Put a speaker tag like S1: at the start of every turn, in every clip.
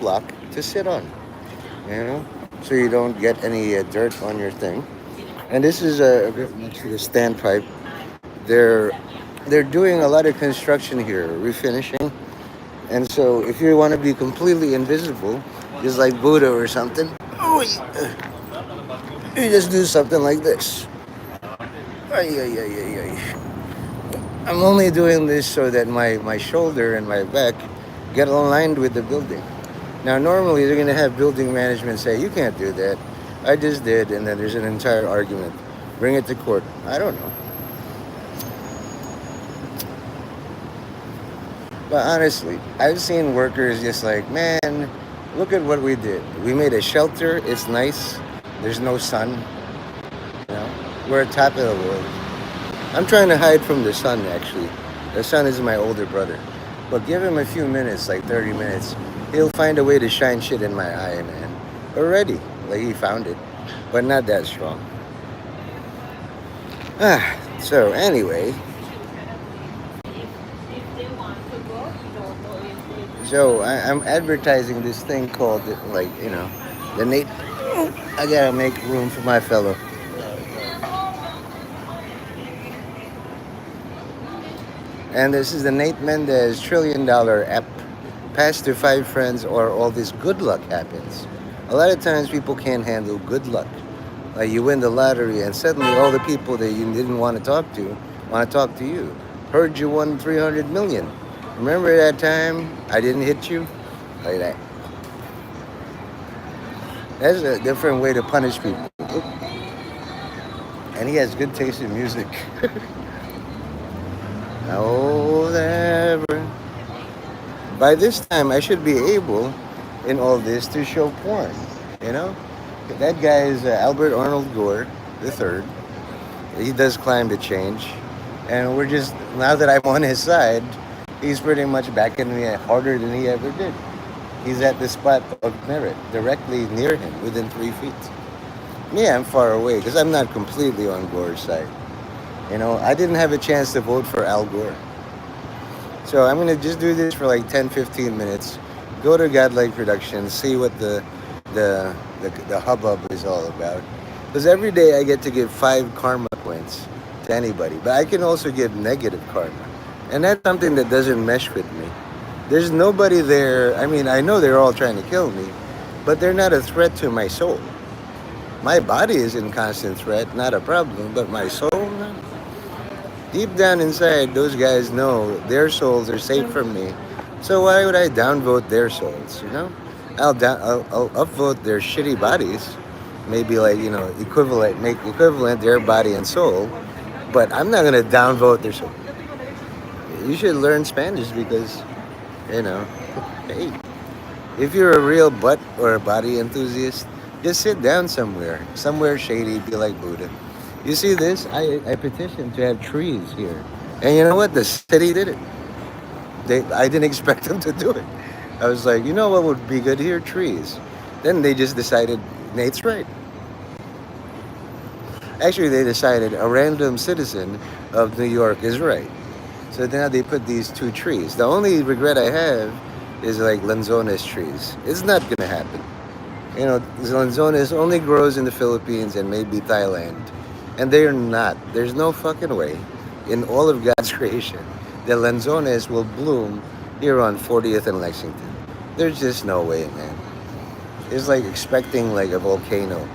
S1: block to sit on, you know, so you don't get any dirt on your thing. And this is a bit next to the standpipe. They're they're doing a lot of construction here, refinishing. And so if you want to be completely invisible, just like Buddha or something, you just do something like this. Ay, ay, ay, ay, ay. I'm only doing this so that my shoulder and my back get aligned with the building. Now, normally they're going to have building management say, you can't do that. I just did, and then there's an entire argument. Bring it to court. I don't know. But honestly, I've seen workers just like, man, look at what we did. We made a shelter. It's nice. There's no sun. You know, we're at top of the world. I'm trying to hide from the sun, actually. The sun is my older brother. But give him a few minutes, like 30 minutes, he'll find a way to shine shit in my eye, man. Already. Like he found it. But not that strong. So anyway. So I'm advertising this thing called, like, the Nate. I gotta make room for my fellow. And this is the Nate Mendez $1 trillion app. Pass to 5 friends or all this good luck happens. A lot of times people can't handle good luck. Like you win the lottery and suddenly all the people that you didn't want to talk to you. Heard you won 300 million. Remember that time I didn't hit you? Like that. That's a different way to punish people. And he has good taste in music. Oh, ever. By this time, I should be able, in all this, to show porn. You know? That guy is Albert Arnold Gore III. He does climate change. And we're just, now that I'm on his side, he's pretty much backing me harder than he ever did. He's at the spot of merit, directly near him, within 3 feet. Me, I'm far away, because I'm not completely on Gore's side. You know, I didn't have a chance to vote for Al Gore. So I'm going to just do this for like 10, 15 minutes. Go to Godlike Productions, see what the hubbub is all about. Because every day I get to give 5 karma points to anybody. But I can also give negative karma. And that's something that doesn't mesh with me. There's nobody there. I mean, I know they're all trying to kill me, but they're not a threat to my soul. My body is in constant threat, not a problem, but my soul, no. Deep down inside, those guys know their souls are safe from me. So why would I downvote their souls, you know? I'll upvote their shitty bodies. Maybe like, make equivalent their body and soul. But I'm not going to downvote their soul. You should learn Spanish because, hey, if you're a real butt or a body enthusiast, just sit down somewhere shady, be like Buddha. You see this? I petitioned to have trees here. And you know what? The city did it. I didn't expect them to do it. I was like, you know what would be good here? Trees. Then they just decided, Nate's right. Actually, they decided a random citizen of New York is right. So now they put these 2 trees. The only regret I have is like lanzones trees. It's not going to happen. Lanzones only grows in the Philippines and maybe Thailand. And they're not. There's no fucking way in all of God's creation that lanzones will bloom here on 40th and Lexington. There's just no way, man. It's like expecting like a volcano.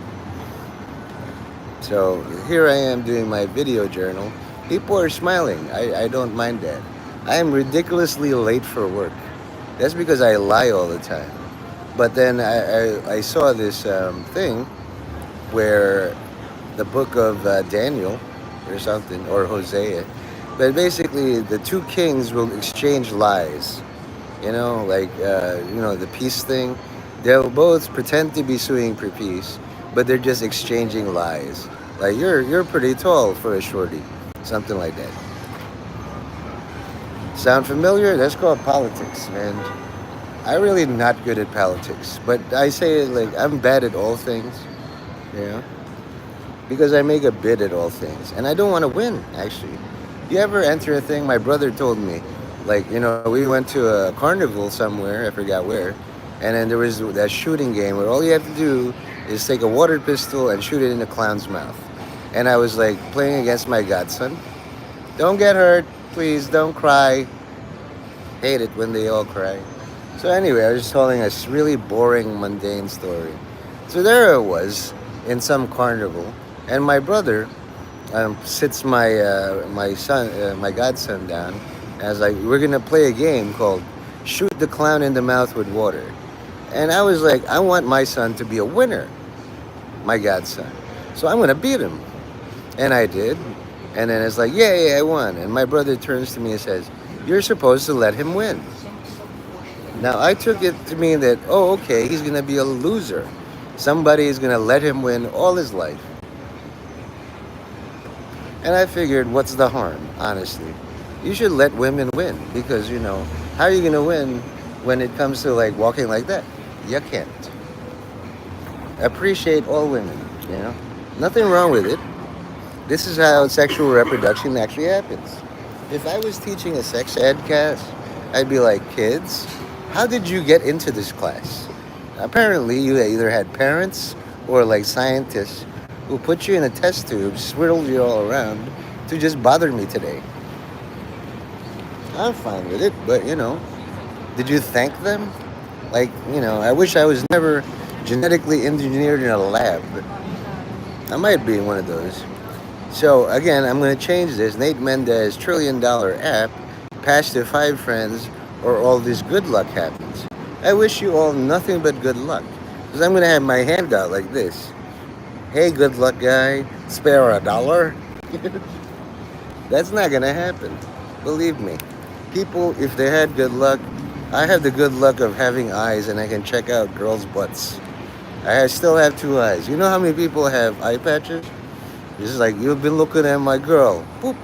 S1: So here I am doing my video journal. People are smiling. I don't mind that. I am ridiculously late for work. That's because I lie all the time. But then I saw this thing where the book of Daniel or something, or Hosea. But basically, the 2 kings will exchange lies. The peace thing. They'll both pretend to be suing for peace, but they're just exchanging lies. Like, you're pretty tall for a shorty. Something like that. Sound familiar? That's called politics, man. I'm really not good at politics. But I say it like I'm bad at all things. Because I make a bid at all things. And I don't want to win, actually. You ever enter a thing? My brother told me, we went to a carnival somewhere, I forgot where, And then there was that shooting game where all you have to do is take a water pistol and shoot it in the clown's mouth. And I was like playing against my godson. Don't get hurt, please. Don't cry. Hate it when they all cry. So anyway, I was just telling a really boring, mundane story. So there I was in some carnival, and my brother sits my son, my godson down. And I was like, we're gonna play a game called "Shoot the Clown in the Mouth with Water." And I was like, I want my son to be a winner, my godson. So I'm gonna beat him, and I did. And then it's like, yay, I won. And my brother turns to me and says, "You're supposed to let him win." Now I took it to mean that, oh, okay, he's gonna be a loser. Somebody is gonna let him win all his life. And I figured, what's the harm, honestly? You should let women win because, how are you going to win when it comes to like walking like that? You can't. Appreciate all women. Nothing wrong with it. This is how sexual reproduction actually happens. If I was teaching a sex ed class, I'd be like, kids, how did you get into this class? Apparently, you either had parents or like scientists who put you in a test tube, swirled you all around to just bother me today. I'm fine with it, but did you thank them? Like, I wish I was never genetically engineered in a lab. I might be in one of those. So again, I'm going to change this. Nate Mendez $1 trillion app, pass to 5 friends, or all this good luck happens. I wish you all nothing but good luck, because I'm going to have my hand out like this. Hey, good luck guy, spare a dollar? That's not going to happen. Believe me. People, if they had good luck, I have the good luck of having eyes and I can check out girls' butts. I still have 2 eyes. You know how many people have eye patches? It's just like, you've been looking at my girl, boop,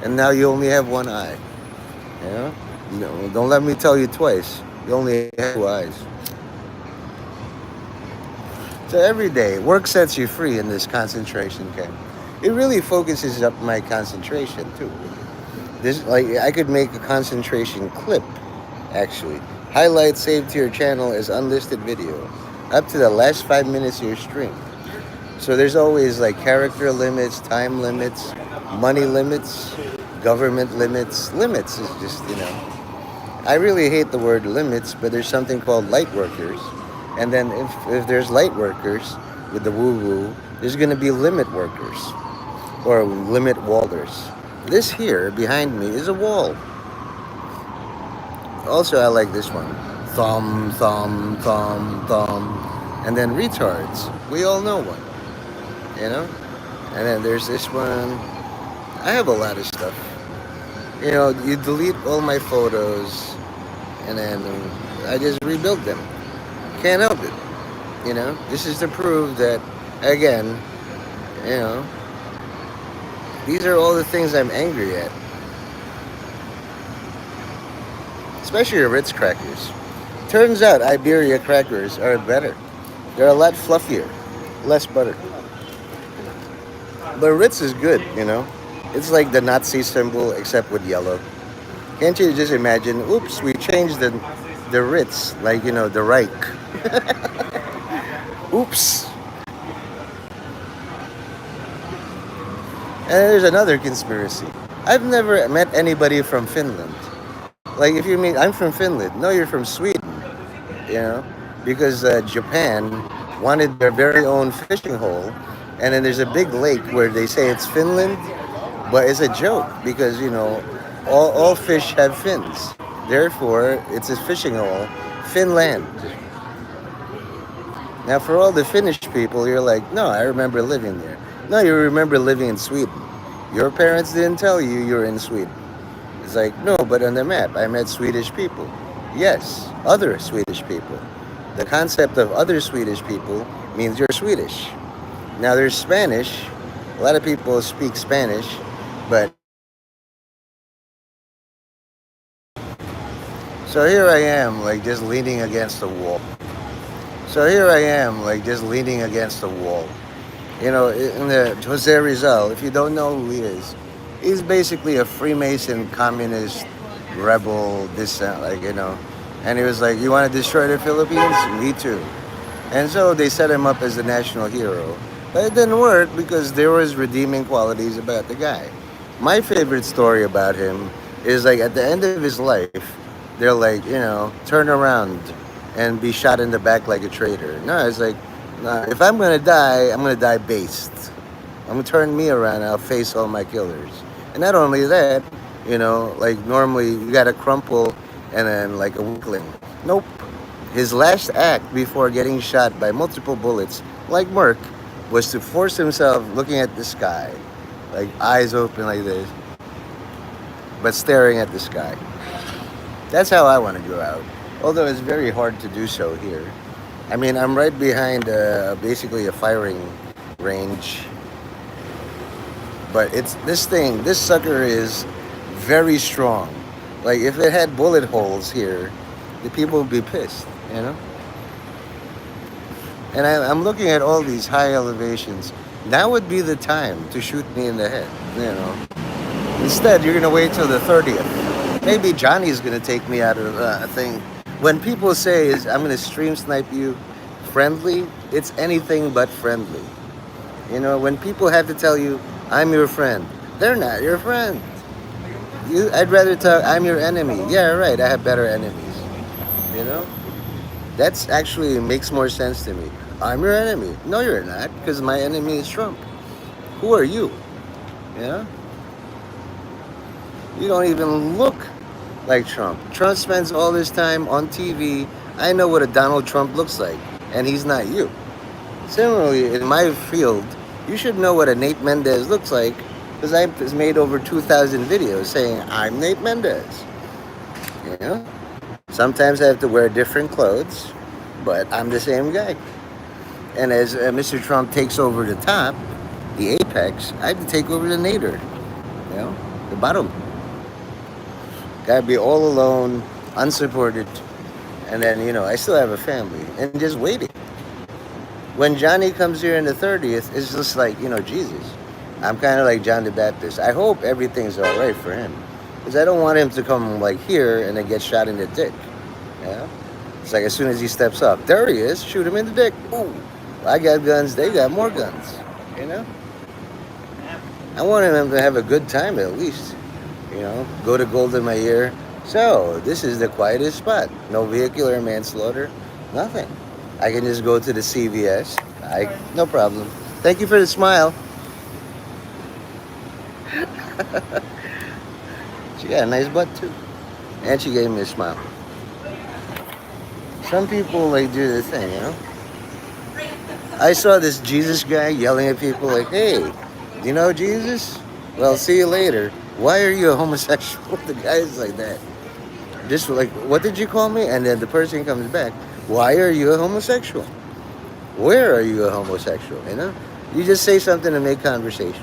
S1: and now you only have 1 eye. Don't let me tell you twice. You only have 2 eyes. So every day, work sets you free in this concentration camp. It really focuses up my concentration too. This, like, I could make a concentration clip, actually. Highlight saved to your channel as unlisted video, up to the last 5 minutes of your stream. So there's always like character limits, time limits, money limits, government limits. Limits is just, I really hate the word limits, but there's something called light workers. And then if there's light workers with the woo-woo, there's going to be limit workers or limit wallers. This here behind me is a wall. Also, I like this one. Thumb, thumb, thumb, thumb. And then retards. We all know one. And then there's this one. I have a lot of stuff. You delete all my photos and then I just rebuild them. Can't help it. This is to prove that, again, these are all the things I'm angry at. Especially your Ritz crackers. Turns out Iberia crackers are better. They're a lot fluffier, less butter. But Ritz is good, It's like the Nazi symbol except with yellow. Can't you just imagine, oops, we changed the Ritz, like, the Reich. Oops. And there's another conspiracy. I've never met anybody from Finland. Like, if you mean, I'm from Finland. No, you're from Sweden. Because Japan wanted their very own fishing hole. And then there's a big lake where they say it's Finland, but it's a joke because, all fish have fins. Therefore, it's a fishing hole, Finland. Now, for all the Finnish people, you're like, no, I remember living there. No, you remember living in Sweden. Your parents didn't tell you you're in Sweden. It's like, no, but on the map, I met Swedish people. Yes, other Swedish people. The concept of other Swedish people means you're Swedish. Now, there's Spanish. A lot of people speak Spanish, but so here I am, like, just leaning against the wall. In the Jose Rizal, if you don't know who he is, he's basically a Freemason, communist, rebel, And he was like, "You want to destroy the Philippines? Me too." And so they set him up as the national hero. But it didn't work because there was redeeming qualities about the guy. My favorite story about him is like at the end of his life, they're like, turn around and be shot in the back like a traitor. No, it's like, nah, if I'm gonna die based. I'm gonna turn me around and I'll face all my killers. And not only that, like normally you gotta crumple and then like a weakling. Nope. His last act before getting shot by multiple bullets, like Merck, was to force himself looking at the sky, like eyes open like this, but staring at the sky. That's how I want to go out. Although it's very hard to do so here. I mean, I'm right behind basically a firing range, but this sucker is very strong. Like if it had bullet holes here, the people would be pissed, you know. And I'm looking at all these high elevations. Now would be the time to shoot me in the head, you know. Instead, you're gonna wait till the 30th. Maybe Johnny's gonna take me out of a thing. When people say is I'm gonna stream snipe you, friendly, it's anything but friendly. You know, when people have to tell you I'm your friend, they're not your friend. I'd rather tell I'm your enemy. Yeah, right. I have better enemies. You know, that's actually makes more sense to me. I'm your enemy. No, you're not, because my enemy is Trump. Who are you? You know, you don't even look like Trump. Trump spends all his time on TV. I know what a Donald Trump looks like, and he's not you. Similarly, in my field, you should know what a Nate Mendez looks like, because I've made over 2,000 videos saying I'm Nate Mendez. You know, sometimes I have to wear different clothes, but I'm the same guy. And as Mr. Trump takes over the top, the apex, I have to take over the nadir. You know, the bottom. Gotta be all alone, unsupported, and then I still have a family and just waiting. When Johnny comes here in the 30th, it's just like Jesus. I'm kind of like John the Baptist. I hope everything's all right for him, because I don't want him to come like here and then get shot in the dick. Yeah, it's like as soon as he steps up, there he is. Shoot him in the dick. Ooh, I got guns. They got more guns. You know, I wanted him to have a good time at least. Go to gold in my ear. So this is the quietest spot. No vehicular manslaughter. Nothing. I can just go to the CVS. No problem. Thank you for the smile. She got a nice butt too. And she gave me a smile. Some people like do the thing, I saw this Jesus guy yelling at people like, "Hey, do you know Jesus? Well, see you later. Why are you a homosexual?" The guy's like that. Just like, "What did you call me?" And then the person comes back, "Why are you a homosexual? Where are you a homosexual?" You just say something to make conversation.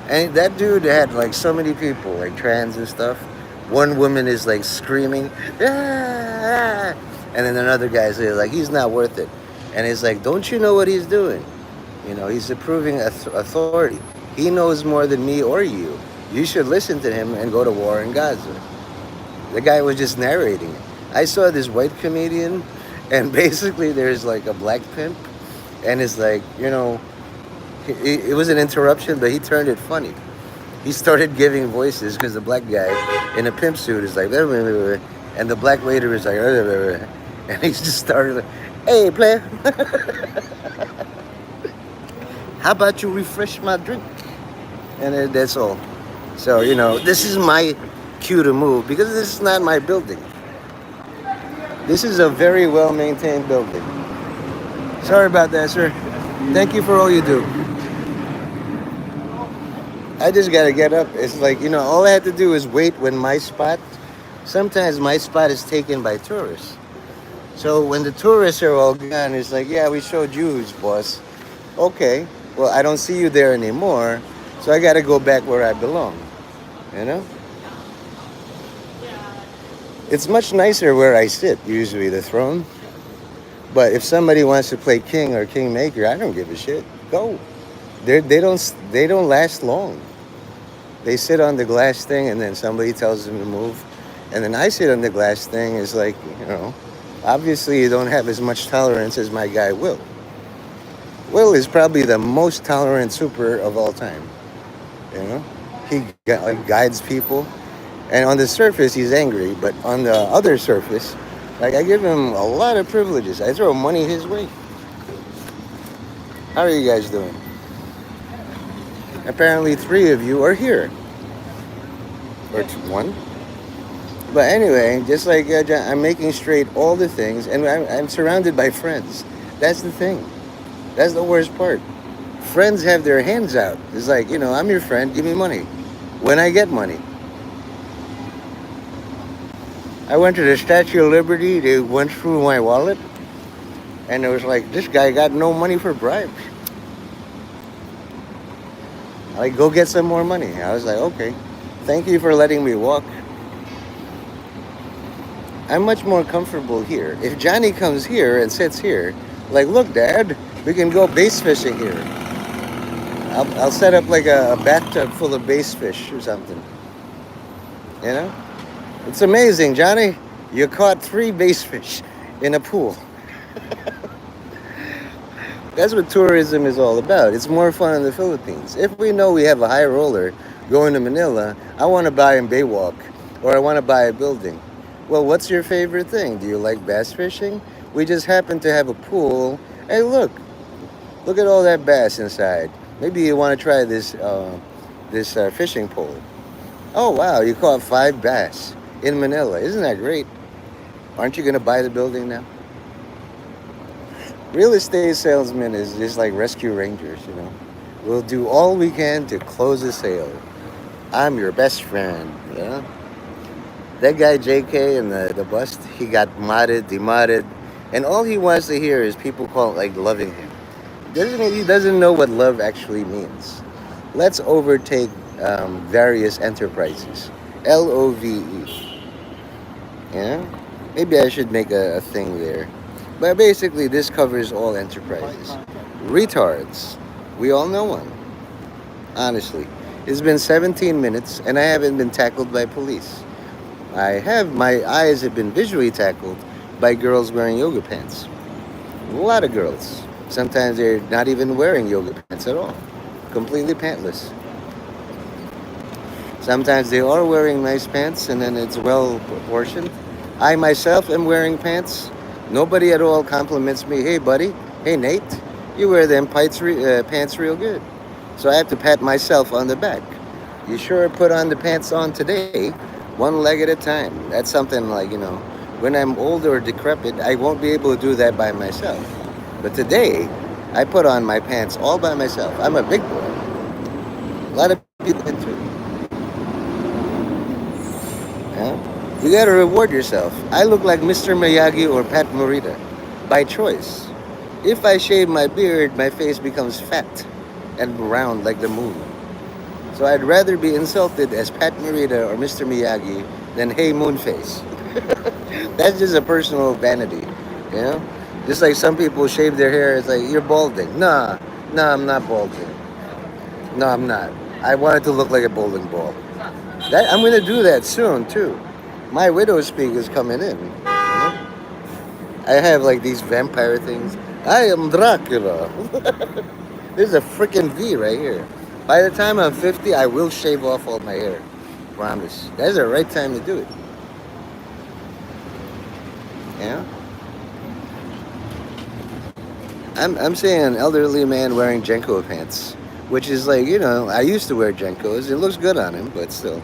S1: And that dude had like so many people, like trans and stuff. One woman is like screaming, "Ah!" And then another guy's like, "He's not worth it." And he's like, "Don't you know what he's doing? He's approving authority. He knows more than me or you. You should listen to him and go to war in Gaza." The guy was just narrating it. I saw this white comedian, and basically there's like a black pimp, and it's like, it was an interruption, but he turned it funny. He started giving voices because the black guy in a pimp suit is like, "Blah, blah, blah, blah," and the black waiter is like, "Blah, blah, blah," and he just started like, "Hey, player, how about you refresh my drink?" And that's all. So, this is my cue to move, because this is not my building. This is a very well-maintained building. Sorry about that, sir. Thank you for all you do. I just got to get up. It's like, all I have to do is wait when sometimes my spot is taken by tourists. So when the tourists are all gone, it's like, "Yeah, we showed you who's boss." Okay, well, I don't see you there anymore, so I got to go back where I belong. It's much nicer where I sit, usually the throne. But if somebody wants to play king or kingmaker, I don't give a shit. Go. They don't last long. They sit on the glass thing, and then somebody tells them to move. And then I sit on the glass thing is like, obviously you don't have as much tolerance as my guy Will. Will is probably the most tolerant super of all time. You know, like guides people, and on the surface he's angry, but on the other surface, like I give him a lot of privileges. I throw money his way. How are you guys doing? Apparently, three of you are here, or one. But anyway, just like I'm making straight all the things, and I'm surrounded by friends. That's the thing. That's the worst part. Friends have their hands out. It's like, I'm your friend, give me money. When I get money. I went to the Statue of Liberty, they went through my wallet, and it was like, this guy got no money for bribes. Like, go get some more money. I was like, okay, thank you for letting me walk. I'm much more comfortable here. If Johnny comes here and sits here, like, look, Dad, we can go bass fishing here. I'll set up like a bathtub full of bass fish or something. You know? It's amazing, Johnny. You caught 3 bass fish in a pool. That's what tourism is all about. It's more fun in the Philippines. If we know we have a high roller going to Manila, I want to buy a Baywalk or I want to buy a building. Well, what's your favorite thing? Do you like bass fishing? We just happen to have a pool. Hey, look at all that bass inside. Maybe you want to try this fishing pole. Oh wow, you caught 5 bass in Manila. Isn't that great? Aren't you gonna buy the building now? Real estate salesmen is just like rescue rangers. We'll do all we can to close a sale. I'm your best friend. Yeah. That guy JK in the bust, he got modded, demodded, and all he wants to hear is people call it like loving him. He doesn't know what love actually means. Let's overtake various enterprises. LOVE. Yeah? Maybe I should make a thing there. But basically, this covers all enterprises. Retards. We all know one. Honestly. It's been 17 minutes and I haven't been tackled by police. My eyes have been visually tackled by girls wearing yoga pants. A lot of girls. Sometimes they're not even wearing yoga pants at all. Completely pantless. Sometimes they are wearing nice pants and then it's well proportioned. I myself am wearing pants. Nobody at all compliments me. Hey, buddy. Hey, Nate. You wear them pants real good. So I have to pat myself on the back. You sure put on the pants on today, one leg at a time. That's something like, when I'm older or decrepit, I won't be able to do that by myself. But today, I put on my pants all by myself. I'm a big boy. A lot of people can too. Yeah? You gotta reward yourself. I look like Mr. Miyagi or Pat Morita by choice. If I shave my beard, my face becomes fat and round like the moon. So I'd rather be insulted as Pat Morita or Mr. Miyagi than Hey Moonface. That's just a personal vanity, you know? Just like some people shave their hair, it's like, you're balding. Nah, I'm not balding. No, I'm not. I want it to look like a bowling ball. I'm gonna do that soon too. My widow speak is coming in. I have like these vampire things. I am Dracula. There's a freaking V right here. By the time I'm 50, I will shave off all my hair. Promise. That's the right time to do it. Yeah? I'm seeing an elderly man wearing Jenko pants, which is like, I used to wear Jenkos. It looks good on him, but still.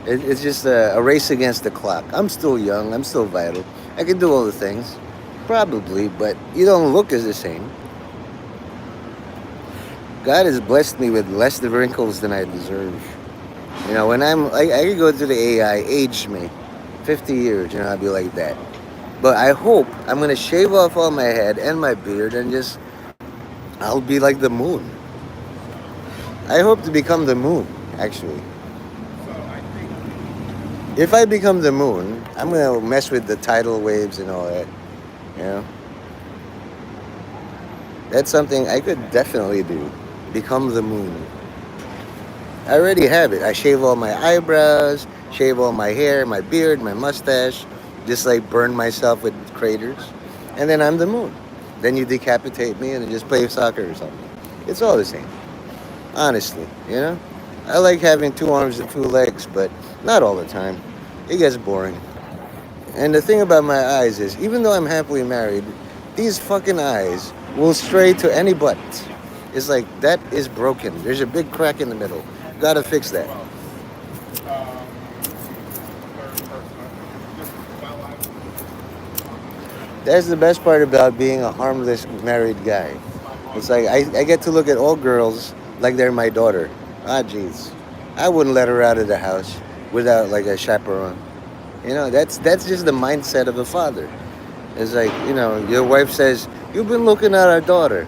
S1: It's just a race against the clock. I'm still young. I'm still vital. I can do all the things. Probably, but you don't look as the same. God has blessed me with less wrinkles than I deserve. When I could go to the AI, age me 50 years, I'll be like that. But I hope I'm going to shave off all my head and my beard and I'll be like the moon. I hope to become the moon, actually. If I become the moon, I'm going to mess with the tidal waves and all that. That's something I could definitely do. Become the moon. I already have it. I shave all my eyebrows, shave all my hair, my beard, my mustache, just like burn myself with craters, and then I'm the moon. Then you decapitate me and then just play soccer or something. It's all the same, honestly. I like having two arms and two legs, but not all the time. It gets boring. And the thing about my eyes is, even though I'm happily married, these fucking eyes will stray to any butt. It's like that is broken. There's a big crack in the middle. Gotta fix that. That's the best part about being a harmless married guy. It's like I get to look at all girls like they're my daughter. Ah, jeez. I wouldn't let her out of the house without like a chaperone. That's just the mindset of a father. It's like, your wife says, "You've been looking at our daughter."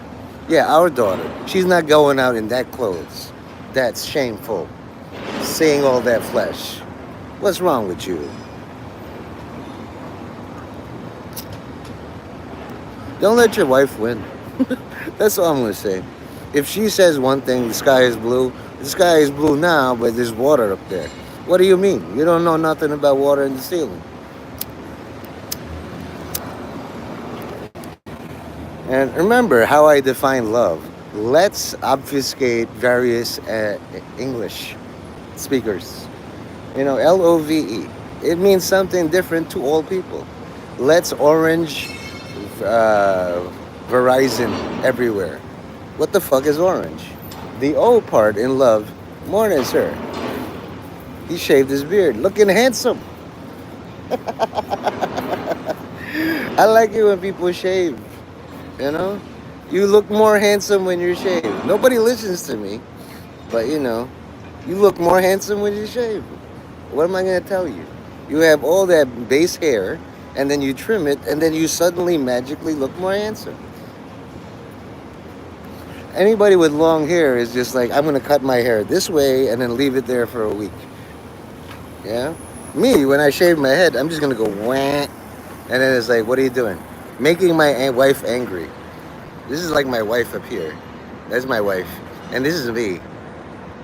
S1: Yeah, our daughter. She's not going out in that clothes. That's shameful. Seeing all that flesh. What's wrong with you? Don't let your wife win. That's all I'm going to say. If she says one thing, the sky is blue. The sky is blue now, but there's water up there. What do you mean? You don't know nothing about water in the ceiling. And remember how I define love. Let's obfuscate various English speakers. LOVE. It means something different to all people. Let's orange Verizon everywhere. What the fuck is orange? The O part in love. Morning, sir. He shaved his beard. Looking handsome. I like it when people shave. You look more handsome when you're shaved. Nobody listens to me, but you look more handsome when you shave. What am I going to tell you? You have all that base hair, and then you trim it, and then you suddenly magically look more handsome. Anybody with long hair is just like, I'm going to cut my hair this way and then leave it there for a week. Yeah? Me, when I shave my head, I'm just going to go wah. And then it's like, what are you doing? Making my wife angry. This is like my wife up here. That's my wife. And this is me.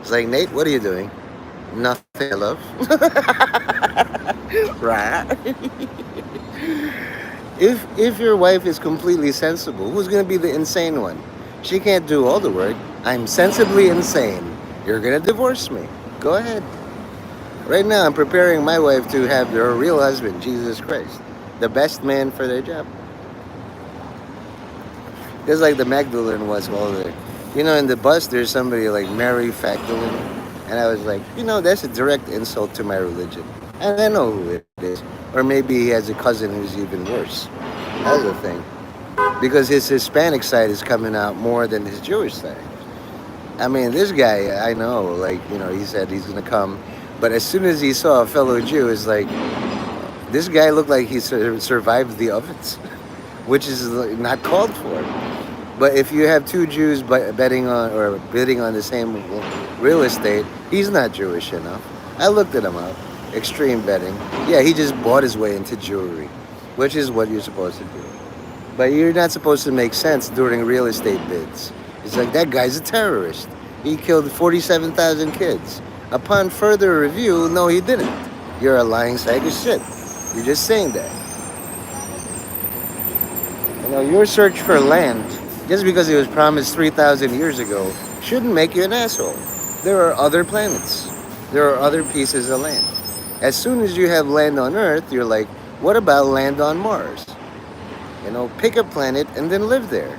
S1: It's like, Nate, what are you doing? Nothing, love. Right? If your wife is completely sensible, who's going to be the insane one? She can't do all the work. I'm sensibly insane. You're going to divorce me. Go ahead. Right now, I'm preparing my wife to have her real husband, Jesus Christ. The best man for their job. Just like the Magdalene was all there. In the bus, there's somebody like Mary Magdalene. And I was like, that's a direct insult to my religion. And I know who it is. Or maybe he has a cousin who's even worse. That's the thing. Because his Hispanic side is coming out more than his Jewish side. I mean, this guy, I know, he said he's going to come. But as soon as he saw a fellow Jew, it's like, this guy looked like he survived the ovens, which is not called for. But if you have two Jews bidding on the same real estate, he's not Jewish enough. I looked at him up. Extreme betting. Yeah, he just bought his way into Jewry, which is what you're supposed to do. But you're not supposed to make sense during real estate bids. It's like, that guy's a terrorist. He killed 47,000 kids. Upon further review, no, he didn't. You're a lying sack of shit. You're just saying that. Your search for land, just because it was promised 3,000 years ago, shouldn't make you an asshole. There are other planets. There are other pieces of land. As soon as you have land on Earth, you're like, what about land on Mars? Pick a planet and then live there.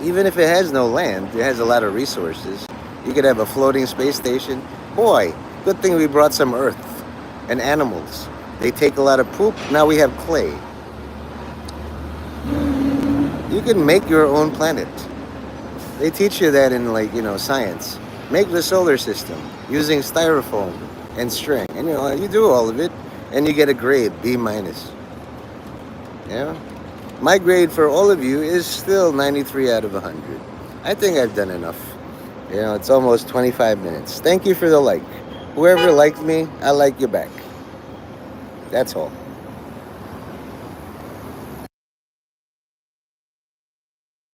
S1: Even if it has no land, it has a lot of resources. You could have a floating space station. Boy, good thing we brought some Earth and animals. They take a lot of poop. Now we have clay. You can make your own planet. They teach you that in science. Make the solar system using styrofoam and string. And you do all of it and you get a grade, B-. Yeah. My grade for all of you is still 93 out of 100. I think I've done enough. It's almost 25 minutes. Thank you for the like. Whoever liked me, I like you back. That's all.